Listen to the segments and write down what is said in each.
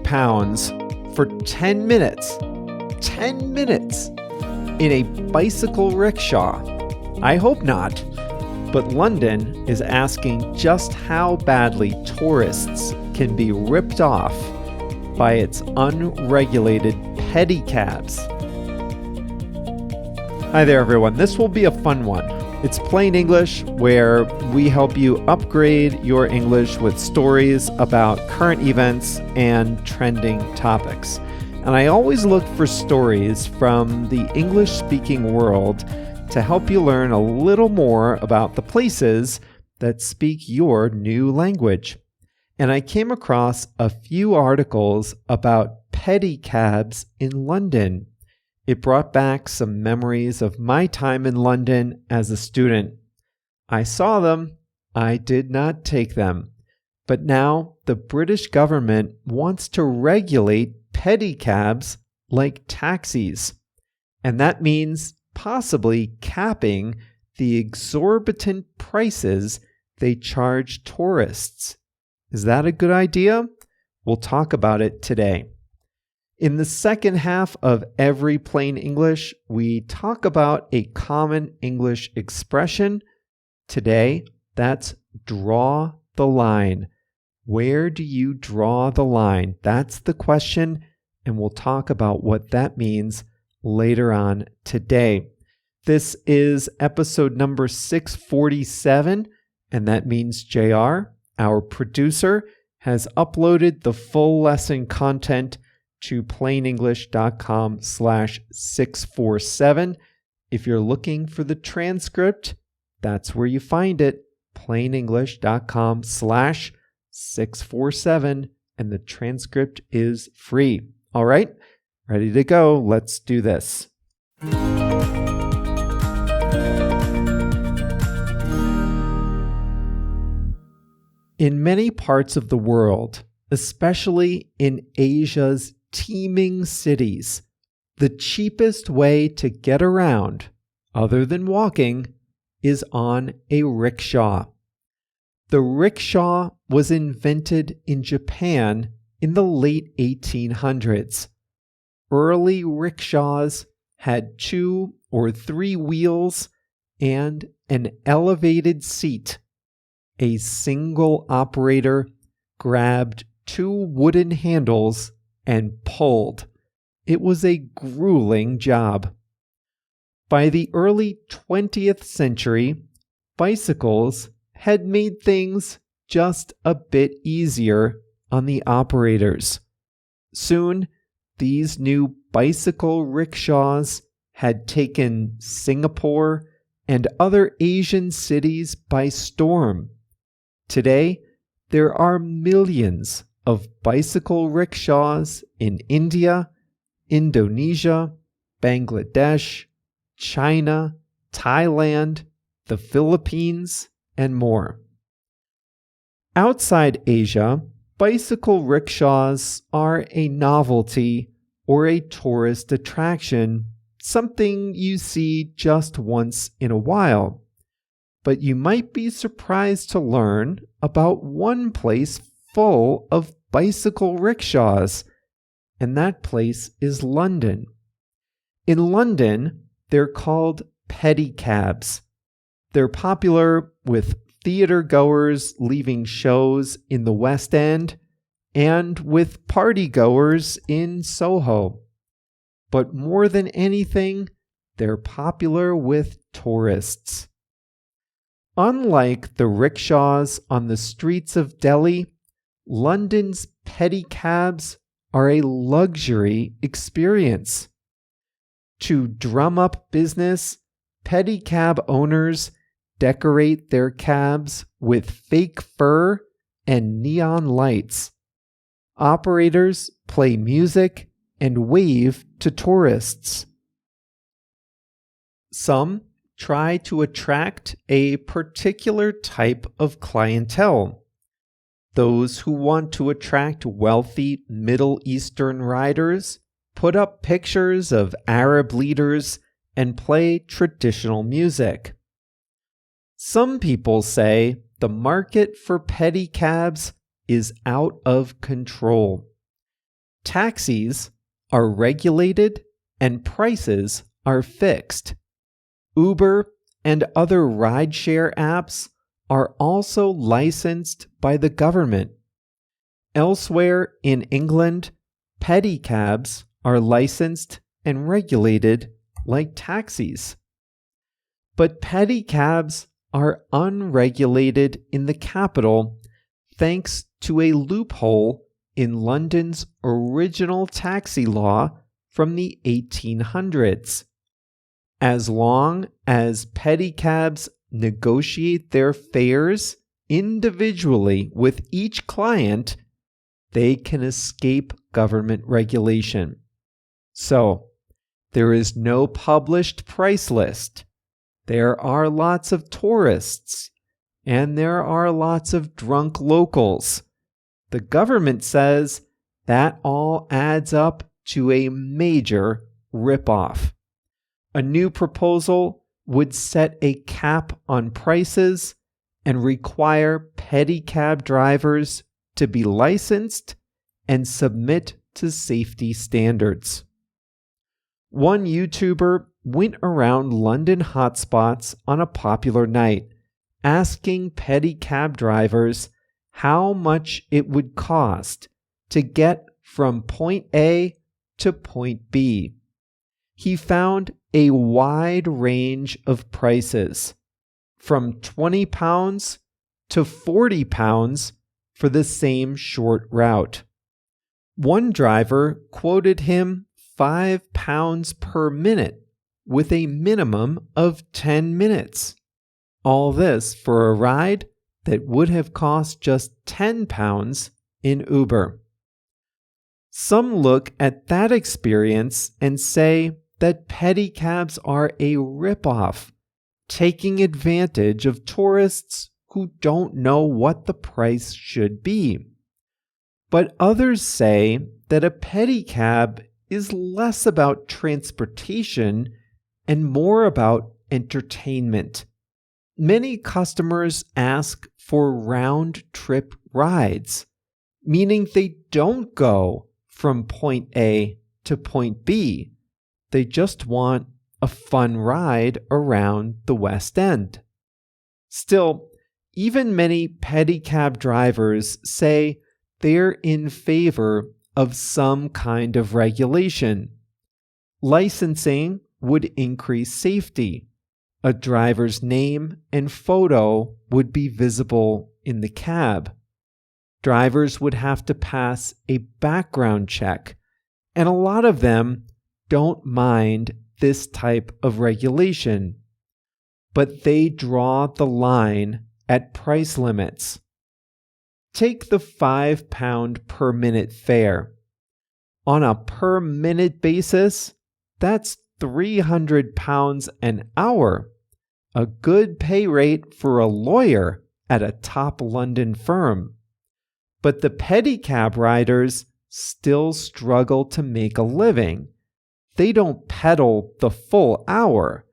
£200 for 10 minutes. 10 minutes in a bicycle rickshaw. I hope not. But London is asking just how badly tourists can be ripped off by its unregulated pedicabs. Hi there, everyone. This will be a fun one. It's Plain English, where we help you upgrade your English with stories about current events and trending topics. And I always look for stories from the English-speaking world to help you learn a little more about the places that speak your new language. And I came across a few articles about pedicabs in London. It brought back some memories of my time in London as a student. I saw them, I did not take them. But now the British government wants to regulate pedicabs like taxis. And that means possibly capping the exorbitant prices they charge tourists. Is that a good idea? We'll talk about it today. In the second half of every Plain English, we talk about a common English expression. Today, that's draw the line. Where do you draw the line? That's the question, and we'll talk about what that means later on today. This is episode number 647, and that means JR, our producer, has uploaded the full lesson content to plainenglish.com/647. If you're looking for the transcript, that's where you find it, plainenglish.com/647, and the transcript is free. All right, ready to go. Let's do this. In many parts of the world, especially in Asia's teeming cities, the cheapest way to get around, other than walking, is on a rickshaw. The rickshaw was invented in Japan in the late 1800s. Early rickshaws had 2 or 3 wheels and an elevated seat. A single operator grabbed 2 wooden handles and pulled. It was a grueling job. By the early 20th century, bicycles had made things just a bit easier on the operators. Soon, these new bicycle rickshaws had taken Singapore and other Asian cities by storm. Today, there are millions of bicycle rickshaws in India, Indonesia, Bangladesh, China, Thailand, the Philippines, and more. Outside Asia, bicycle rickshaws are a novelty or a tourist attraction, something you see just once in a while. But you might be surprised to learn about one place full of bicycle rickshaws, and that place is London. In London, they're called pedicabs. They're popular with theater goers leaving shows in the West End and with party goers in SoHo. But more than anything, they're popular with tourists. Unlike the rickshaws on the streets of Delhi, London's pedicabs are a luxury experience. To drum up business, pedicab owners decorate their cabs with fake fur and neon lights. Operators play music and wave to tourists. Some try to attract a particular type of clientele. Those who want to attract wealthy Middle Eastern riders put up pictures of Arab leaders and play traditional music. Some people say the market for pedicabs is out of control. Taxis are regulated and prices are fixed. Uber and other rideshare apps are also licensed by the government. Elsewhere in England, pedicabs are licensed and regulated like taxis. But pedicabs are unregulated in the capital thanks to a loophole in London's original taxi law from the 1800s. As long as pedicabs negotiate their fares individually with each client, they can escape government regulation. So, there is no published price list. There are lots of tourists, and there are lots of drunk locals. The government says that all adds up to a major ripoff. A new proposal would set a cap on prices and require pedicab drivers to be licensed and submit to safety standards. One YouTuber went around London hotspots on a popular night, asking pedicab drivers how much it would cost to get from point A to point B. He found a wide range of prices, from £20 to £40 for the same short route. One driver quoted him £5 per minute with a minimum of 10 minutes. All this for a ride that would have cost just £10 in Uber. Some look at that experience and say that pedicabs are a ripoff, taking advantage of tourists who don't know what the price should be. But others say that a pedicab is less about transportation and more about entertainment. Many customers ask for round-trip rides, meaning they don't go from point A to point B. They just want a fun ride around the West End. Still, even many pedicab drivers say they're in favor of some kind of regulation. Licensing would increase safety. A driver's name and photo would be visible in the cab. Drivers would have to pass a background check, and a lot of them don't mind this type of regulation. But they draw the line at price limits. Take the £5 per minute fare. On a per minute basis, that's £300 an hour, a good pay rate for a lawyer at a top London firm. But the pedicab riders still struggle to make a living. They don't pedal the full hour.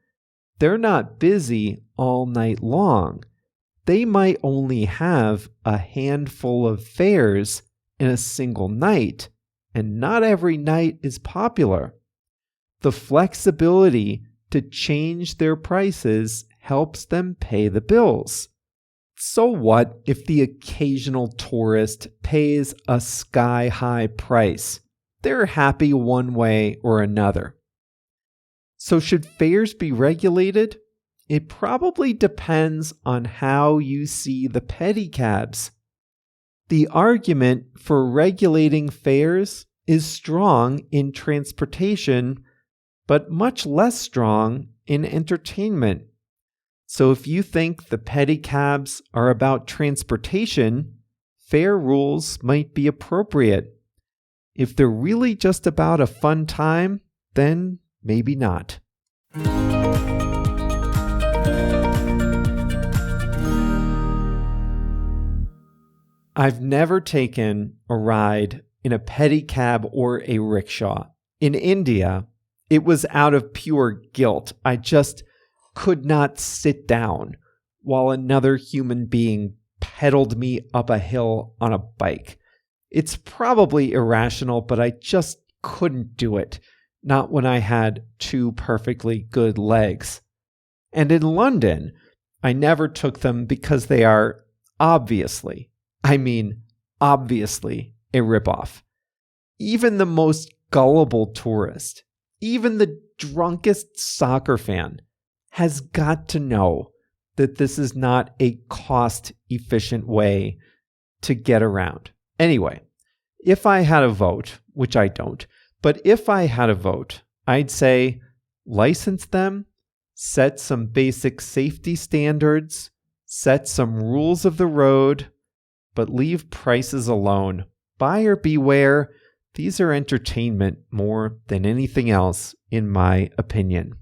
They're not busy all night long. They might only have a handful of fares in a single night, and not every night is popular. The flexibility to change their prices helps them pay the bills. So what if the occasional tourist pays a sky-high price? They're happy one way or another. So should fares be regulated? It probably depends on how you see the pedicabs. The argument for regulating fares is strong in transportation, but much less strong in entertainment. So if you think the pedicabs are about transportation, fare rules might be appropriate. If they're really just about a fun time, then maybe not. I've never taken a ride in a pedicab or a rickshaw. In India, it was out of pure guilt. I just could not sit down while another human being pedaled me up a hill on a bike. It's probably irrational, but I just couldn't do it. Not when I had two perfectly good legs. And in London, I never took them because they are obviously a ripoff. Even the most gullible tourist, even the drunkest soccer fan, has got to know that this is not a cost-efficient way to get around. Anyway, if I had a vote, which I don't, but if I had a vote, I'd say license them, set some basic safety standards, set some rules of the road, but leave prices alone. Buyer beware. These are entertainment more than anything else, in my opinion.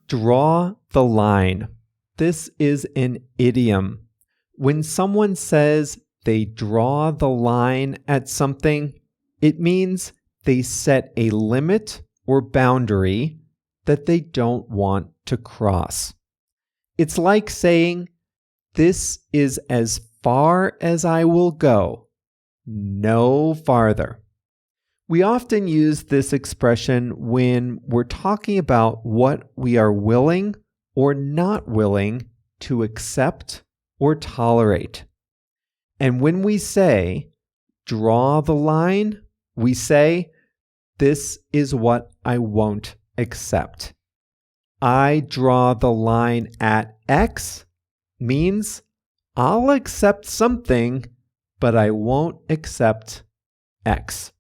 Draw the line. This is an idiom. When someone says they draw the line at something, it means they set a limit or boundary that they don't want to cross. It's like saying, this is as far as I will go, no farther. We often use this expression when we're talking about what we are willing or not willing to accept or tolerate. And when we say, draw the line, we say, this is what I won't accept. I draw the line at X means I'll accept something, but I won't accept X.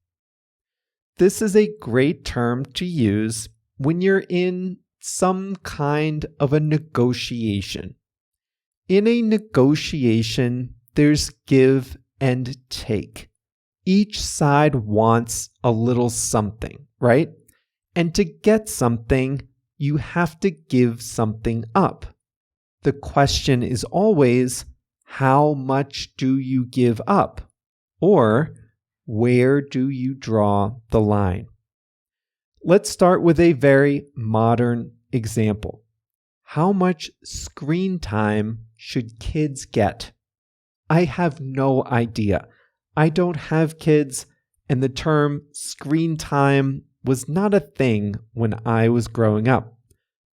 This is a great term to use when you're in some kind of a negotiation. In a negotiation, there's give and take. Each side wants a little something, right? And to get something, you have to give something up. The question is always, how much do you give up? Or, where do you draw the line? Let's start with a very modern example. How much screen time should kids get? I have no idea. I don't have kids, and the term screen time was not a thing when I was growing up.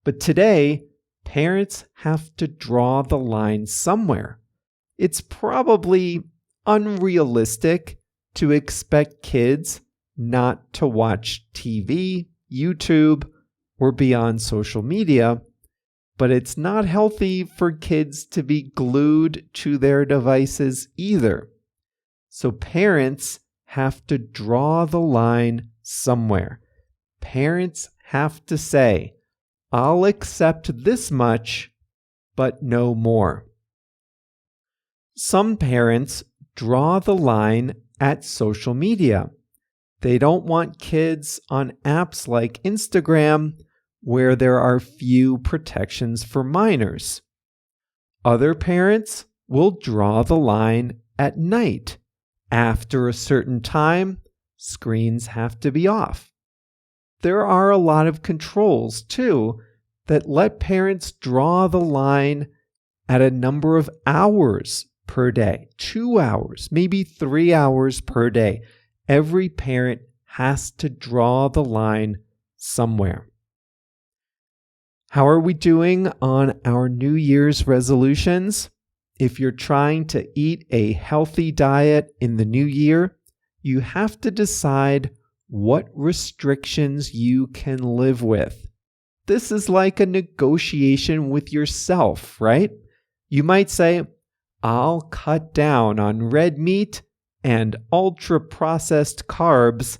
But today, parents have to draw the line somewhere. It's probably unrealistic to expect kids not to watch TV, YouTube, or be on social media, but it's not healthy for kids to be glued to their devices either. So parents have to draw the line somewhere. Parents have to say, I'll accept this much, but no more. Some parents draw the line at social media. They don't want kids on apps like Instagram, where there are few protections for minors. Other parents will draw the line at night. After a certain time, screens have to be off. There are a lot of controls, too, that let parents draw the line at a number of hours per day, 2 hours, maybe 3 hours per day. Every parent has to draw the line somewhere. How are we doing on our New Year's resolutions? If you're trying to eat a healthy diet in the new year, you have to decide what restrictions you can live with. This is like a negotiation with yourself, right? You might say, I'll cut down on red meat and ultra-processed carbs,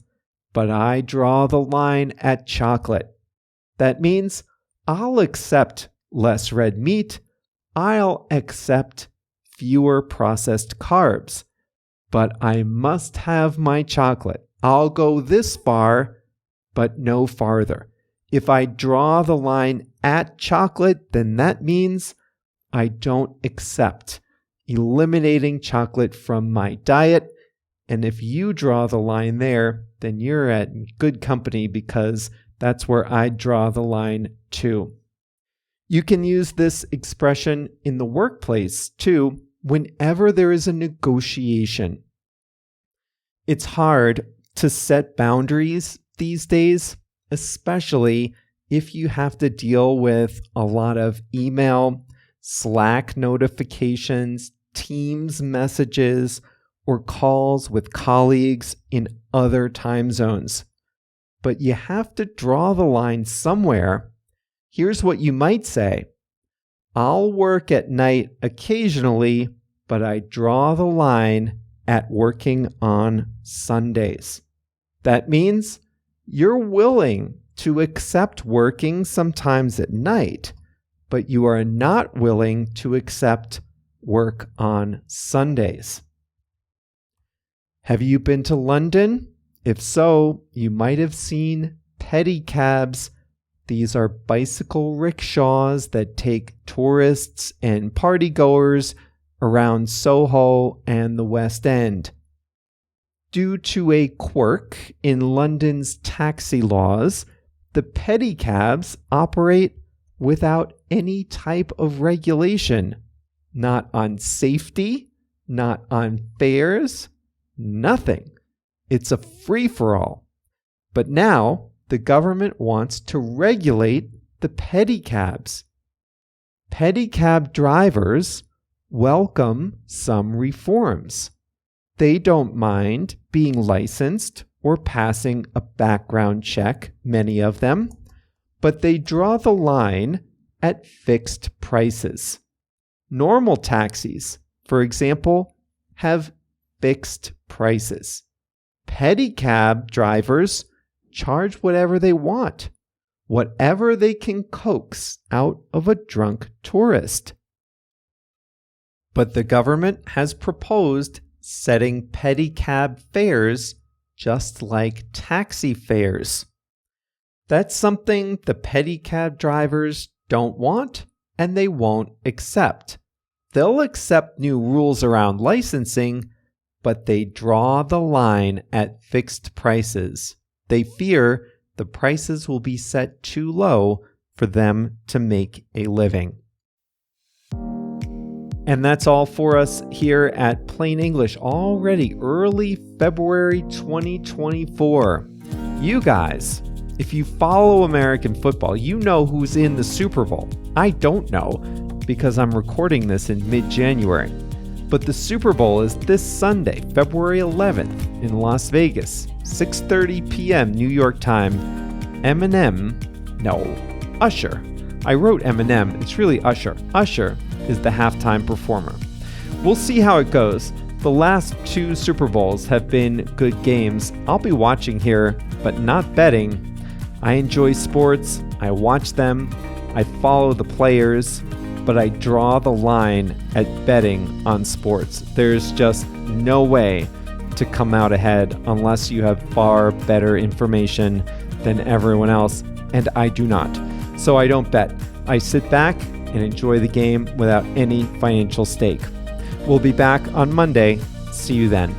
but I draw the line at chocolate. That means I'll accept less red meat, I'll accept fewer processed carbs, but I must have my chocolate. I'll go this far, but no farther. If I draw the line at chocolate, then that means I don't accept eliminating chocolate from my diet. And if you draw the line there, then you're at good company because that's where I draw the line too. You can use this expression in the workplace too, whenever there is a negotiation. It's hard to set boundaries these days, especially if you have to deal with a lot of email, Slack notifications, Teams messages, or calls with colleagues in other time zones. But you have to draw the line somewhere. Here's what you might say. I'll work at night occasionally, but I draw the line at working on Sundays. That means you're willing to accept working sometimes at night, but you are not willing to accept work on Sundays. Have you been to London? If so, you might have seen pedicabs. These are bicycle rickshaws that take tourists and partygoers around SoHo and the West End. Due to a quirk in London's taxi laws, the pedicabs operate without any type of regulation, not on safety, not on fares, nothing. It's a free-for-all. But now, the government wants to regulate the pedicabs. Pedicab drivers welcome some reforms. They don't mind being licensed or passing a background check, many of them, but they draw the line at fixed prices. Normal taxis, for example, have fixed prices. Pedicab drivers charge whatever they want, whatever they can coax out of a drunk tourist. But the government has proposed setting pedicab fares just like taxi fares. That's something the pedicab drivers don't want and they won't accept. They'll accept new rules around licensing, but they draw the line at fixed prices. They fear the prices will be set too low for them to make a living. And that's all for us here at Plain English, already early February 2024. You guys, if you follow American football, you know who's in the Super Bowl. I don't know because I'm recording this in mid-January. But the Super Bowl is this Sunday, February 11th in Las Vegas, 6:30 p.m. New York time. Usher. I wrote Eminem, it's really Usher. Usher is the halftime performer. We'll see how it goes. The last two Super Bowls have been good games. I'll be watching here, but not betting. I enjoy sports, I watch them, I follow the players, but I draw the line at betting on sports. There's just no way to come out ahead unless you have far better information than everyone else, and I do not. So I don't bet. I sit back and enjoy the game without any financial stake. We'll be back on Monday. See you then.